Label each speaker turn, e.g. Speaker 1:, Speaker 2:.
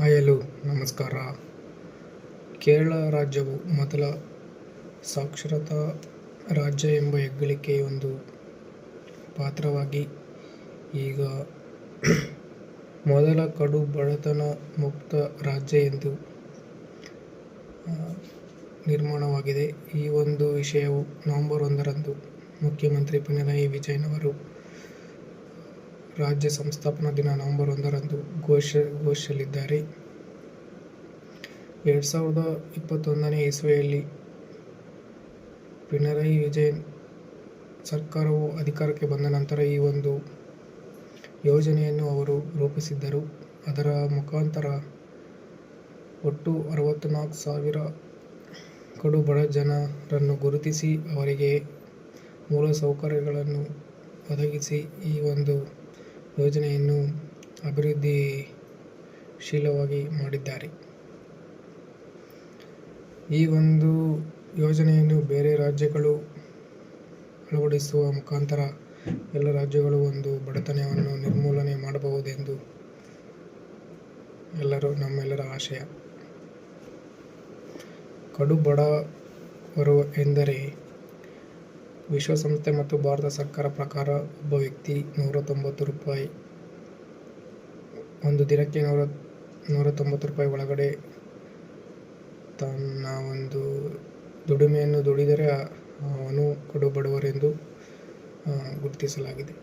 Speaker 1: Hello ನಮಸ್ಕಾರ. ಕೇರಳ ರಾಜ್ಯವು ಮೊದಲ ಸಾಕ್ಷರತಾ ರಾಜ್ಯ ಎಂಬ ಹೆಗ್ಗಳಿಕೆಗೆ ಒಂದು ಪಾತ್ರವಾಗಿ ಈಗ ಮೊದಲ ಕಡು ಬಡತನ ಮುಕ್ತ ರಾಜ್ಯ ಎಂದು ನಿರ್ಮಾಣವಾಗಿದೆ. ಈ ಒಂದು ವಿಷಯವು ನವೆಂಬರ್ 1ರಂದು ಮುಖ್ಯಮಂತ್ರಿ ಪಿಣರಾಯಿ ವಿಜಯನ್ ಅವರು ರಾಜ್ಯ ಸಂಸ್ಥಾಪನಾ ದಿನ ನವೆಂಬರ್ 1ರಂದು ಘೋಷಿಸಲಿದ್ದಾರೆ. 2021ನೇ ಇಸವಿಯಲ್ಲಿ ಪಿಣರಾಯಿ ವಿಜಯನ್ ಸರ್ಕಾರವು ಅಧಿಕಾರಕ್ಕೆ ಬಂದ ನಂತರ ಈ ಒಂದು ಯೋಜನೆಯನ್ನು ಅವರು ರೂಪಿಸಿದ್ದರು. ಅದರ ಮುಖಾಂತರ ಒಟ್ಟು 64,000 ಕಡು ಬಡ ಜನರನ್ನು ಗುರುತಿಸಿ ಅವರಿಗೆ ಮೂಲಸೌಕರ್ಯಗಳನ್ನು ಒದಗಿಸಿ ಈ ಒಂದು ಯೋಜನೆಯನ್ನು ಅಭಿವೃದ್ಧಿಶೀಲವಾಗಿ ಮಾಡಿದ್ದಾರೆ. ಈ ಒಂದು ಯೋಜನೆಯನ್ನು ಬೇರೆ ರಾಜ್ಯಗಳು ಅಳವಡಿಸುವ ಮುಖಾಂತರ ಎಲ್ಲ ರಾಜ್ಯಗಳು ಒಂದು ಬಡತನವನ್ನು ನಿರ್ಮೂಲನೆ ಮಾಡಬಹುದೆಂದು ನಮ್ಮೆಲ್ಲರ ಆಶಯ. ಕಡು ಬಡವರು ಎಂದರೆ ವಿಶ್ವಸಂಸ್ಥೆ ಮತ್ತು ಭಾರತ ಸರ್ಕಾರ ಪ್ರಕಾರ ಒಬ್ಬ ವ್ಯಕ್ತಿ ₹190 ಒಂದು ದಿನಕ್ಕೆ ₹190 ಒಳಗಡೆ ತನ್ನ ಒಂದು ದುಡಿಮೆಯನ್ನು ದುಡಿದರೆ ಅವನು ಕಡು ಬಡವರೆಂದು ಗುರುತಿಸಲಾಗಿದೆ.